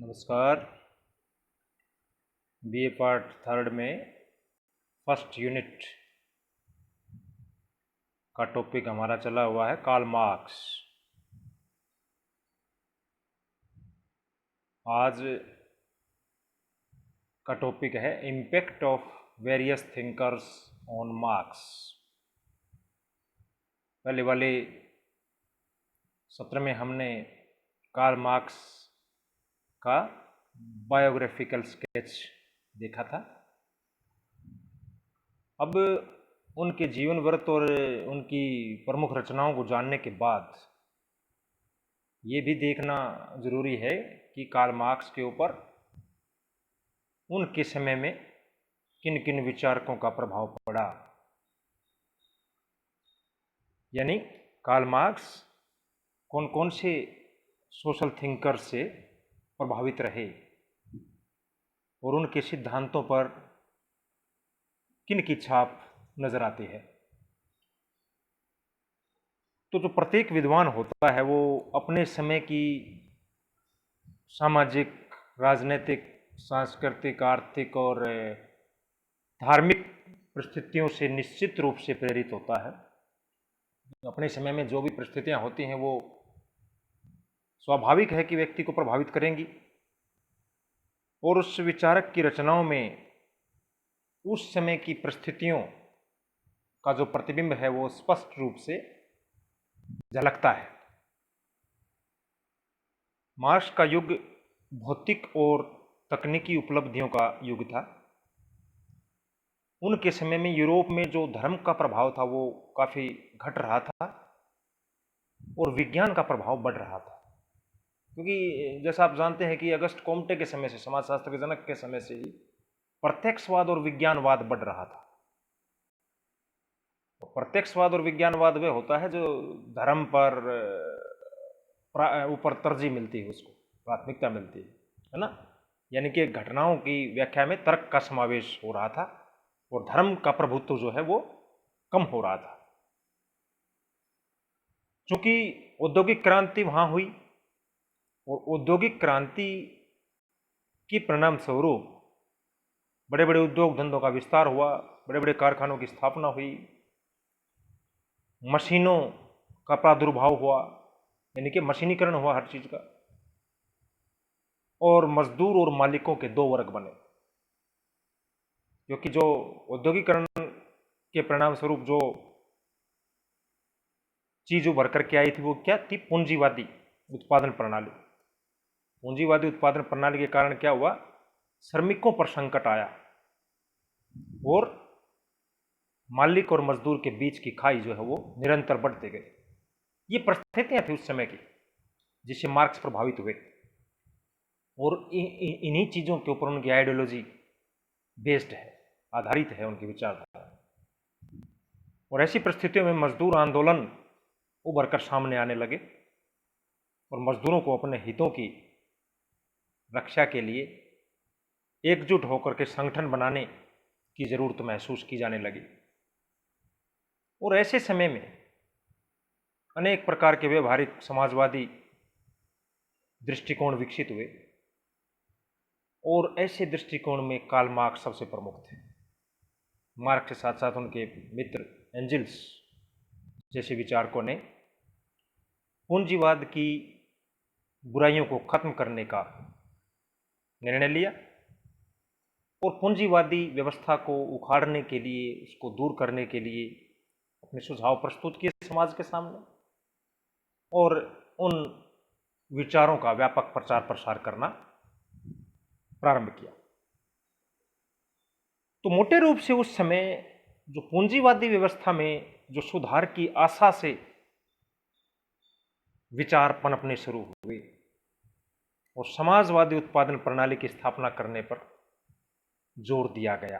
नमस्कार। BA part third में first unit का टॉपिक हमारा चला हुआ है कार्ल मार्क्स। आज का टॉपिक है impact of various thinkers on marks. पहले वाले सत्र में हमने कार्ल मार्क्स का बायोग्राफिकल स्केच देखा था। अब उनके जीवन वृत्त और उनकी प्रमुख रचनाओं को जानने के बाद ये भी देखना जरूरी है कि कार्ल मार्क्स के ऊपर उनके समय में किन किन विचारकों का प्रभाव पड़ा। यानी कार्ल मार्क्स कौन कौन से सोशल थिंकर से प्रभावित रहे और उनके सिद्धांतों पर किन की छाप नजर आती है। तो जो प्रत्येक विद्वान होता है वो अपने समय की सामाजिक, राजनीतिक, सांस्कृतिक, आर्थिक और धार्मिक परिस्थितियों से निश्चित रूप से प्रेरित होता है। अपने समय में जो भी परिस्थितियां होती हैं वो स्वाभाविक है कि व्यक्ति को प्रभावित करेंगी और उस विचारक की रचनाओं में उस समय की परिस्थितियों का जो प्रतिबिंब है वो स्पष्ट रूप से झलकता है। मार्क्स का युग भौतिक और तकनीकी उपलब्धियों का युग था। उनके समय में यूरोप में जो धर्म का प्रभाव था वो काफी घट रहा था और विज्ञान का प्रभाव बढ़ रहा था, क्योंकि जैसा आप जानते हैं कि अगस्त कोम्टे के समय से, समाजशास्त्र के जनक के समय से ही प्रत्यक्षवाद और विज्ञानवाद बढ़ रहा था। प्रत्यक्षवाद और विज्ञानवाद वह होता है जो धर्म पर ऊपर तरजीह मिलती है, उसको प्राथमिकता मिलती है ना। यानी कि घटनाओं की व्याख्या में तर्क का समावेश हो रहा था और धर्म का प्रभुत्व जो है वो कम हो रहा था। चूंकि औद्योगिक क्रांति वहां हुई और औद्योगिक क्रांति की परिणाम स्वरूप बड़े बड़े उद्योग धंधों का विस्तार हुआ, बड़े बड़े कारखानों की स्थापना हुई, मशीनों का प्रादुर्भाव हुआ, यानी कि मशीनीकरण हुआ हर चीज का, और मजदूर और मालिकों के दो वर्ग बने। क्योंकि जो औद्योगिकरण के परिणाम स्वरूप जो चीज उभर करके आई थी वो क्या थी? पूंजीवादी उत्पादन प्रणाली। पूंजीवादी उत्पादन प्रणाली के कारण क्या हुआ? श्रमिकों पर संकट आया और मालिक और मजदूर के बीच की खाई जो है वो निरंतर बढ़ते गई। ये परिस्थितियां थी उस समय की जिससे मार्क्स प्रभावित हुए और इन्हीं चीजों के ऊपर उनकी आइडियोलॉजी बेस्ड है, आधारित है उनकी विचारधारा। और ऐसी परिस्थितियों में मजदूर आंदोलन उभर कर सामने आने लगे और मजदूरों को अपने हितों की रक्षा के लिए एकजुट होकर के संगठन बनाने की जरूरत महसूस की जाने लगी। और ऐसे समय में अनेक प्रकार के व्यवहारिक समाजवादी दृष्टिकोण विकसित हुए और ऐसे दृष्टिकोण में कार्ल मार्क्स सबसे प्रमुख थे। मार्क्स के साथ साथ उनके मित्र एंजल्स जैसे विचारकों ने पूंजीवाद की बुराइयों को खत्म करने का निर्णय लिया और पूंजीवादी व्यवस्था को उखाड़ने के लिए, उसको दूर करने के लिए अपने सुझाव प्रस्तुत किए समाज के सामने और उन विचारों का व्यापक प्रचार प्रसार करना प्रारंभ किया। तो मोटे रूप से उस समय जो पूंजीवादी व्यवस्था में जो सुधार की आशा से विचार पनपने शुरू हुए और समाजवादी उत्पादन प्रणाली की स्थापना करने पर जोर दिया गया।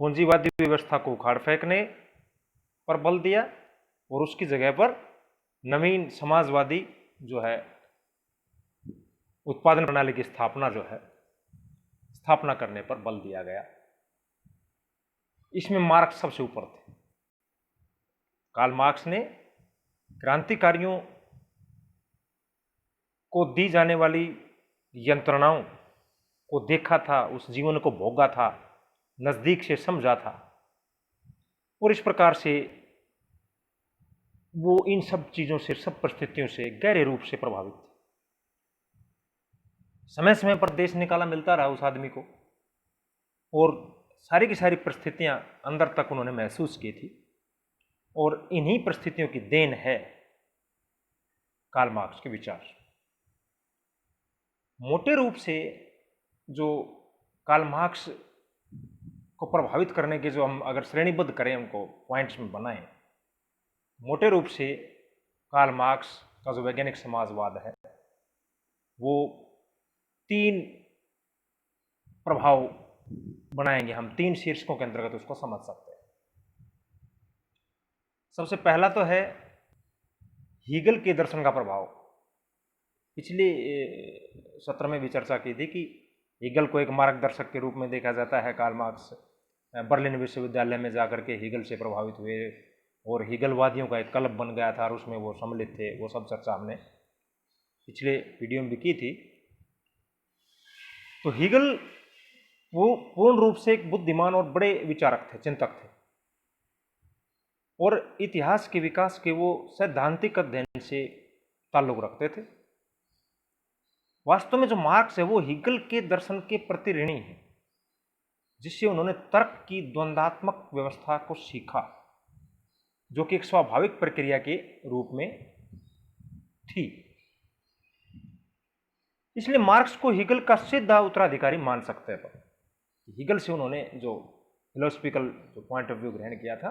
पूंजीवादी व्यवस्था को उखाड़ फेंकने पर बल दिया और उसकी जगह पर नवीन समाजवादी जो है उत्पादन प्रणाली की स्थापना करने पर बल दिया गया। इसमें मार्क्स सबसे ऊपर थे। कार्ल मार्क्स ने क्रांतिकारियों को दी जाने वाली यंत्रणाओं को देखा था, उस जीवन को भोगा था, नजदीक से समझा था, और इस प्रकार से वो इन सब चीजों से, सब परिस्थितियों से गहरे रूप से प्रभावित थे। समय समय पर देश निकाला मिलता रहा उस आदमी को, और सारी की सारी परिस्थितियां अंदर तक उन्होंने महसूस की थी, और इन्हीं परिस्थितियों की देन है कार्ल मार्क्स के विचार। मोटे रूप से जो कार्ल मार्क्स को प्रभावित करने के, जो हम अगर श्रेणीबद्ध करें, उनको पॉइंट्स में बनाएं, मोटे रूप से कार्ल मार्क्स का जो वैज्ञानिक समाजवाद है वो 3 प्रभाव बनाएंगे हम, 3 शीर्षकों के अंतर्गत उसको समझ सकते हैं। सबसे पहला तो है हीगल के दर्शन का प्रभाव। पिछले सत्र में भी चर्चा की थी कि हीगल को एक मार्गदर्शक के रूप में देखा जाता है। कार्ल मार्क्स बर्लिन विश्वविद्यालय में जाकर के हीगल से प्रभावित हुए, और हीगलवादियों का एक क्लब बन गया था, और उसमें वो सम्मिलित थे। वो सब चर्चा हमने पिछले वीडियो में भी की थी। तो हीगल वो पूर्ण रूप से एक बुद्धिमान और बड़े विचारक थे, चिंतक थे, और इतिहास के विकास के वो सैद्धांतिक अध्ययन से ताल्लुक रखते थे। वास्तव में जो मार्क्स है वो हीगल के दर्शन के प्रति ऋणी है, जिससे उन्होंने तर्क की द्वंद्वात्मक व्यवस्था को सीखा, जो कि एक स्वाभाविक प्रक्रिया के रूप में थी। इसलिए मार्क्स को हीगल का सीधा उत्तराधिकारी मान सकते हैं। हीगल से उन्होंने जो फिलोसफिकल जो पॉइंट ऑफ व्यू ग्रहण किया था,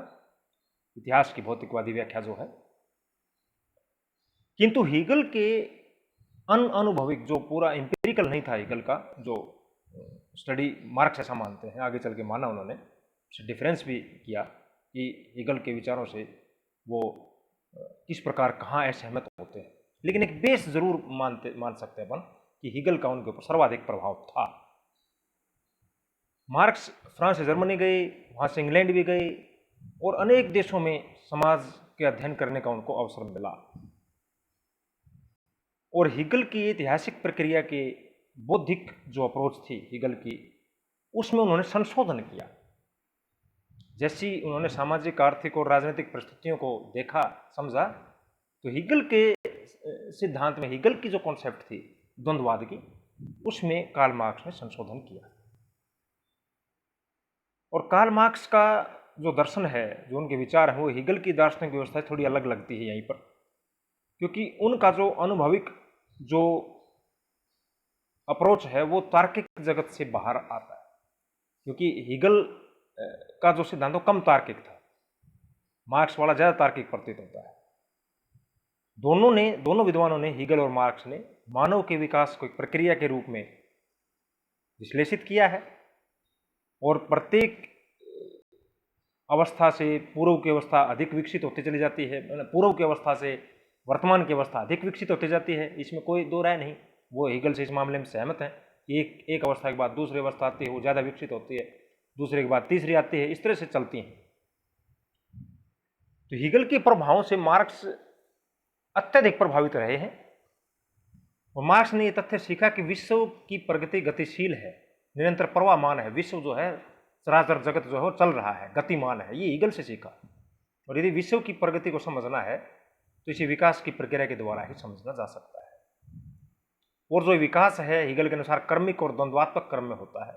इतिहास की भौतिकवादी व्याख्या जो है, किंतु हीगल के अनुभविक, जो पूरा एम्पिरिकल नहीं था हीगल का जो स्टडी, मार्क्स ऐसा मानते हैं, आगे चल के माना उन्होंने, डिफरेंस भी किया कि हीगल के विचारों से वो किस प्रकार कहाँ असहमत होते हैं, लेकिन एक बेस जरूर मान सकते हैं अपन कि हीगल का उनके ऊपर सर्वाधिक प्रभाव था। मार्क्स फ्रांस से जर्मनी गए, वहाँ से इंग्लैंड भी गए, और अनेक देशों में समाज के अध्ययन करने का उनको अवसर मिला, और हीगल की ऐतिहासिक प्रक्रिया के बौद्धिक जो अप्रोच थी हीगल की, उसमें उन्होंने संशोधन किया। जैसी उन्होंने सामाजिक, आर्थिक और राजनीतिक परिस्थितियों को देखा, समझा, तो हीगल के सिद्धांत में, हीगल की जो कॉन्सेप्ट थी द्वंद्ववाद की, उसमें कार्ल मार्क्स ने संशोधन किया। और कार्ल मार्क्स का जो दर्शन है, जो उनके विचार हैं, वो हीगल की दार्शनिक व्यवस्था थोड़ी अलग लगती है यहीं पर, क्योंकि उनका जो अनुभविक जो अप्रोच है वो तार्किक जगत से बाहर आता है, क्योंकि हीगल का जो सिद्धांत वो कम तार्किक था, मार्क्स वाला ज्यादा तार्किक प्रतीत होता है। दोनों विद्वानों ने, हीगल और मार्क्स ने, मानव के विकास को एक प्रक्रिया के रूप में विश्लेषित किया है, और प्रत्येक अवस्था से पूर्व की अवस्था अधिक विकसित होती चली जाती है, पूर्व की अवस्था से वर्तमान की अवस्था अधिक विकसित होती जाती है, इसमें कोई दो राय नहीं। वो हीगल से इस मामले में सहमत हैं कि एक अवस्था के बाद दूसरी अवस्था आती है, वो ज़्यादा विकसित होती है, दूसरे के बाद तीसरी आती है, इस तरह से चलती हैं। तो हीगल के प्रभावों से मार्क्स अत्यधिक प्रभावित रहे हैं, और मार्क्स ने यह तथ्य सीखा कि विश्व की प्रगति गतिशील है, निरंतर प्रवाहमान है। विश्व जो है, चराचर जगत जो है, वो चल रहा है, गतिमान है, ये हीगल से सीखा। और यदि विश्व की प्रगति को समझना है तो इसे विकास की प्रक्रिया के द्वारा ही समझना जा सकता है। और जो विकास है हीगल के अनुसार कर्मिक और द्वंद्वात्मक क्रम में होता है,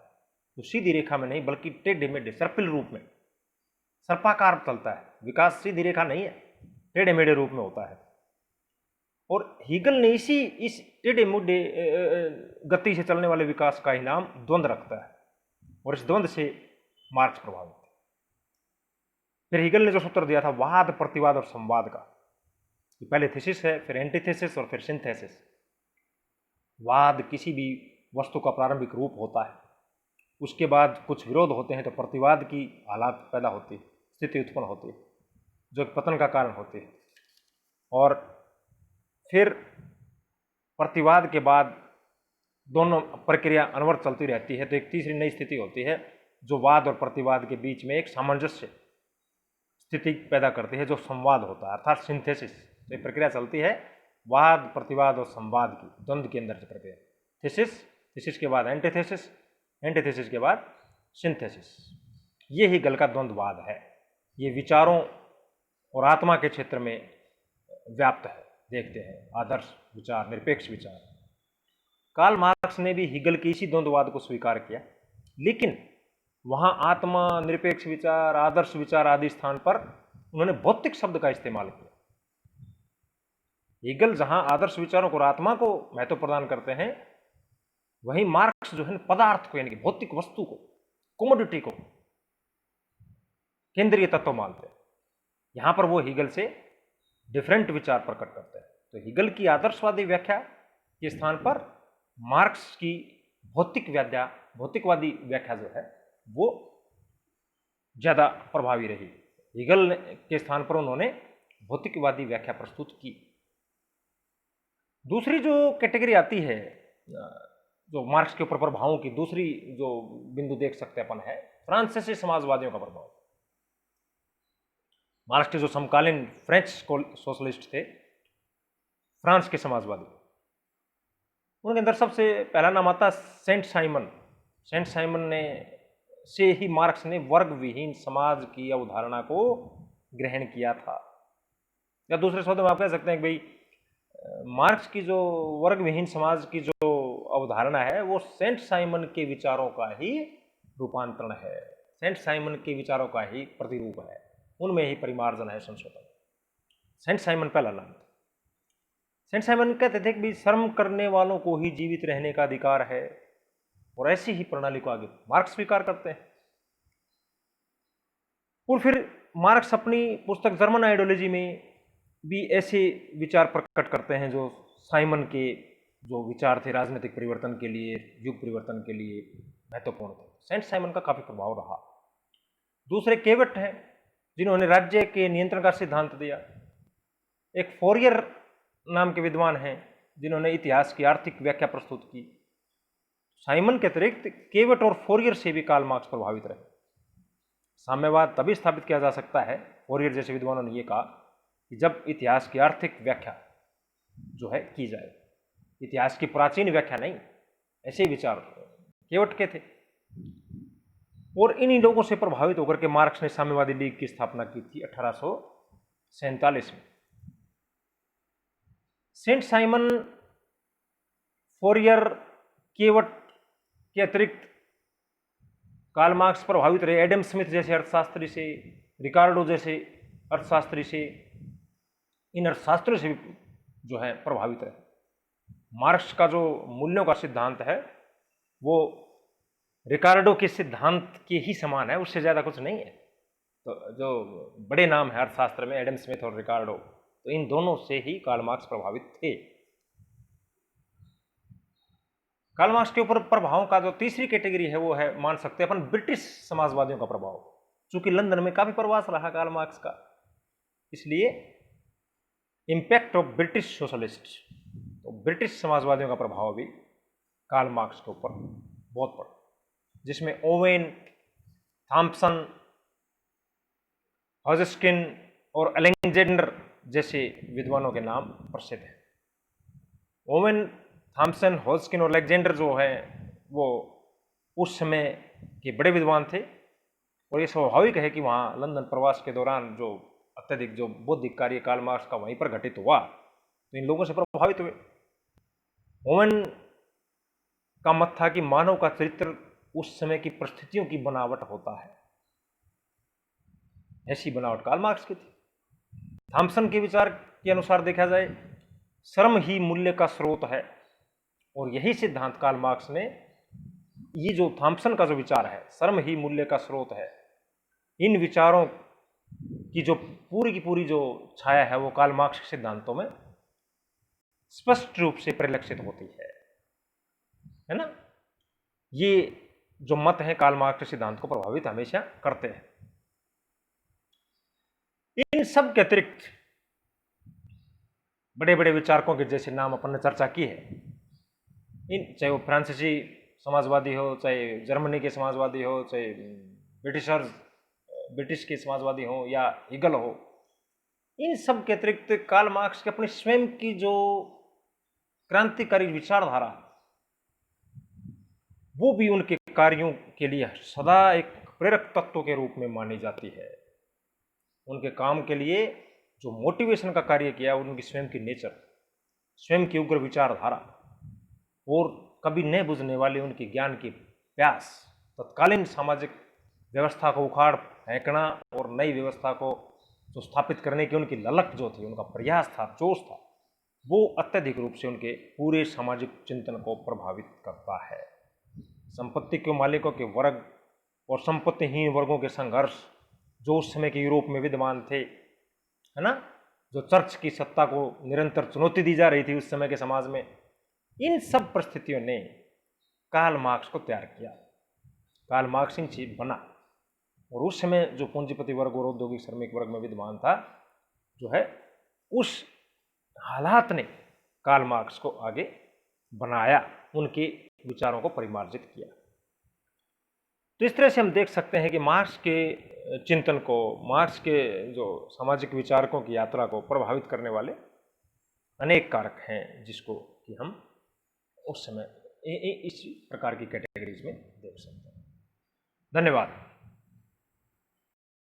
तो सीधी रेखा में नहीं बल्कि टेढ़े मेढ़े सर्पिल रूप में, सर्पाकार चलता है। विकास सीधी रेखा नहीं है, टेढ़े मेढ़े रूप में होता है। और हीगल ने इस टेढ़े मेढ़े गति से चलने वाले विकास का ही नाम द्वंद रखता है, और इस द्वंद से मार्क्स प्रभावित है। फिर हीगल ने जो सूत्र दिया था वाद, प्रतिवाद और संवाद का, पहले थीसिस है, फिर एंटीथेसिस और फिर सिंथेसिस। वाद किसी भी वस्तु का प्रारंभिक रूप होता है, उसके बाद कुछ विरोध होते हैं तो प्रतिवाद की हालात पैदा होती है, स्थिति उत्पन्न होती है, जो पतन का कारण होती है। और फिर प्रतिवाद के बाद दोनों प्रक्रिया अनवरत चलती रहती है, तो एक तीसरी नई स्थिति होती है जो वाद और प्रतिवाद के बीच में एक सामंजस्य स्थिति पैदा करती है, जो संवाद होता है, अर्थात सिंथेसिस। तो एक प्रक्रिया चलती है वाद, प्रतिवाद और संवाद की, द्वंद्व के अंदर से प्रक्रिया। थीसिस, थीसिस के बाद एंटीथेसिस, एंटीथेसिस के बाद सिंथेसिस। ये हीगल का द्वंद्ववाद है। ये विचारों और आत्मा के क्षेत्र में व्याप्त है। देखते हैं आदर्श विचार, निरपेक्ष विचार। कार्ल मार्क्स ने भी हीगल के इसी द्वंद्ववाद को स्वीकार किया, लेकिन वहां आत्मा, निरपेक्ष विचार, आदर्श विचार आदि स्थान पर उन्होंने भौतिक शब्द का इस्तेमाल किया। हीगल जहां आदर्श विचारों को और आत्मा को महत्व प्रदान करते हैं, वहीं मार्क्स जो है पदार्थ को, यानी कि भौतिक वस्तु को, कमोडिटी को केंद्रीय तत्व मानते हैं। यहां पर वो हीगल से डिफरेंट विचार प्रकट करते हैं। तो हीगल की आदर्शवादी व्याख्या के स्थान पर मार्क्स की भौतिकवादी व्याख्या जो है वो ज्यादा प्रभावी रही। हीगल के स्थान पर उन्होंने भौतिकवादी व्याख्या प्रस्तुत की। दूसरी जो कैटेगरी आती है, जो मार्क्स के ऊपर प्रभावों की दूसरी जो बिंदु देख सकते अपन है, फ्रांसीसी समाजवादियों का प्रभाव। मार्क्स के जो समकालीन फ्रेंच सोशलिस्ट थे, फ्रांस के समाजवादी, उनके अंदर सबसे पहला नाम आता सेंट साइमन। सेंट साइमन ने से ही मार्क्स ने वर्ग विहीन समाज की अवधारणा को ग्रहण किया था। या दूसरे शब्दों में आप कह सकते हैं कि भाई मार्क्स की जो वर्ग विहीन समाज की जो अवधारणा है वो सेंट साइमन के विचारों का ही रूपांतरण है, सेंट साइमन के विचारों का ही प्रतिरूप है, उनमें ही परिमार्जन है, संशोधन। सेंट साइमन पहला नाम था। सेंट साइमन कहते थे कि भाई शर्म करने वालों को ही जीवित रहने का अधिकार है, और ऐसी ही प्रणाली को आगे मार्क्स स्वीकार करते हैं। और फिर मार्क्स अपनी पुस्तक जर्मन आइडियोलॉजी में भी ऐसे विचार प्रकट करते हैं जो साइमन के जो विचार थे राजनीतिक परिवर्तन के लिए, युग परिवर्तन के लिए महत्वपूर्ण थे। सेंट साइमन का काफी प्रभाव रहा। दूसरे केवट हैं, जिन्होंने राज्य के नियंत्रण का सिद्धांत दिया। एक फोरियर नाम के विद्वान हैं, जिन्होंने इतिहास की आर्थिक व्याख्या प्रस्तुत की। साइमन के अतिरिक्त केवट और फोरियर से भी कार्ल मार्क्स प्रभावित रहे। साम्यवाद तभी स्थापित किया जा सकता है, फोरियर जैसे विद्वानों ने यह कहा, कि जब इतिहास की आर्थिक व्याख्या जो है की जाए। इतिहास की प्राचीन व्याख्या नहीं, ऐसे विचार केवट के थे। और इन्हीं लोगों से प्रभावित होकर के मार्क्स ने साम्यवादी लीग की स्थापना की थी 1847 में। सेंट साइमन, फोरियर, केवट के अतिरिक्त कार्ल मार्क्स प्रभावित रहे एडम स्मिथ जैसे अर्थशास्त्री से, रिकार्डो जैसे अर्थशास्त्री से। इन अर्थशास्त्रियों से भी जो है प्रभावित रहे। मार्क्स का जो मूल्यों का सिद्धांत है वो रिकार्डो के सिद्धांत के ही समान है, उससे ज्यादा कुछ नहीं है। तो जो बड़े नाम है अर्थशास्त्र में, एडम स्मिथ और रिकार्डो, तो इन दोनों से ही कार्ल मार्क्स प्रभावित थे। कार्ल मार्क्स के ऊपर प्रभाव का जो तीसरी कैटेगरी है वो है, मान सकते हैं अपन, ब्रिटिश समाजवादियों का प्रभाव। चूंकि लंदन में काफी प्रवास रहा कार्ल मार्क्स का, इसलिए इंपैक्ट ऑफ ब्रिटिश सोशलिस्ट, तो ब्रिटिश समाजवादियों का प्रभाव भी कार्ल मार्क्स के ऊपर बहुत पड़ा, जिसमें ओवेन, थॉम्पसन, हॉजकिन और अलेक्जेंडर जैसे विद्वानों के नाम प्रसिद्ध हैं। ओवेन, थॉम्पसन, हॉजकिन और अलेक्जेंडर जो है वो उस समय के बड़े विद्वान थे, और ये स्वाभाविक है कि वहाँ लंदन प्रवास के दौरान जो अत्यधिक जो बौद्धिक कार्य कार्ल मार्क्स का वहीं पर घटित हुआ, तो इन लोगों से प्रभावित हुए। ओवेन का मत था कि मानव का चरित्र उस समय की परिस्थितियों की बनावट होता है, ऐसी बनावट कार्ल मार्क्स की थी। थॉम्पसन के विचार के अनुसार देखा जाए, श्रम ही मूल्य का स्रोत है, और यही सिद्धांत कार्ल मार्क्स ने, ये जो थॉम्पसन का जो विचार है, श्रम ही मूल्य का स्रोत है, इन विचारों की जो पूरी की पूरी जो छाया है वो कार्ल मार्क्स के सिद्धांतों में स्पष्ट रूप से परिलक्षित होती है ना। ये जो मत है कार्ल मार्क्स के सिद्धांत को प्रभावित हमेशा करते हैं। इन सब के अतिरिक्त बड़े बड़े विचारकों के जैसे नाम अपन ने चर्चा की है, इन चाहे वो फ्रांसीसी समाजवादी हो, चाहे जर्मनी के समाजवादी हो, चाहे ब्रिटिश के समाजवादी हो या हीगल हो, इन सब के अतिरिक्त कार्ल मार्क्स के अपनी स्वयं की जो क्रांतिकारी विचारधारा, वो भी उनके कार्यों के लिए सदा एक प्रेरक तत्व के रूप में मानी जाती है। उनके काम के लिए जो मोटिवेशन का कार्य किया, उनकी स्वयं की नेचर, स्वयं की उग्र विचारधारा और कभी न बुझने वाली उनकी ज्ञान की प्यास, तत्कालीन सामाजिक व्यवस्था को उखाड़ फेंकना और नई व्यवस्था को जो स्थापित करने की उनकी ललक जो थी, उनका प्रयास था, जोश था, वो अत्यधिक रूप से उनके पूरे सामाजिक चिंतन को प्रभावित करता है। संपत्ति के मालिकों के वर्ग और संपत्तिहीन वर्गों के संघर्ष जो उस समय के यूरोप में विद्यमान थे, है ना, जो चर्च की सत्ता को निरंतर चुनौती दी जा रही थी उस समय के समाज में, इन सब परिस्थितियों ने कार्ल मार्क्स को तैयार किया। कार्ल मार्क्स बना और उस समय जो पूंजीपति वर्ग और औद्योगिक श्रमिक वर्ग में विद्यमान था जो है, उस हालात ने कार्ल मार्क्स को आगे बनाया, उनके विचारों को परिमार्जित किया। तो इस तरह से हम देख सकते हैं कि मार्क्स के चिंतन को, मार्क्स के जो सामाजिक विचारकों की यात्रा को प्रभावित करने वाले अनेक कारक हैं, जिसको कि हम उस समय इस प्रकार की कैटेगरीज में देख सकते हैं। धन्यवाद।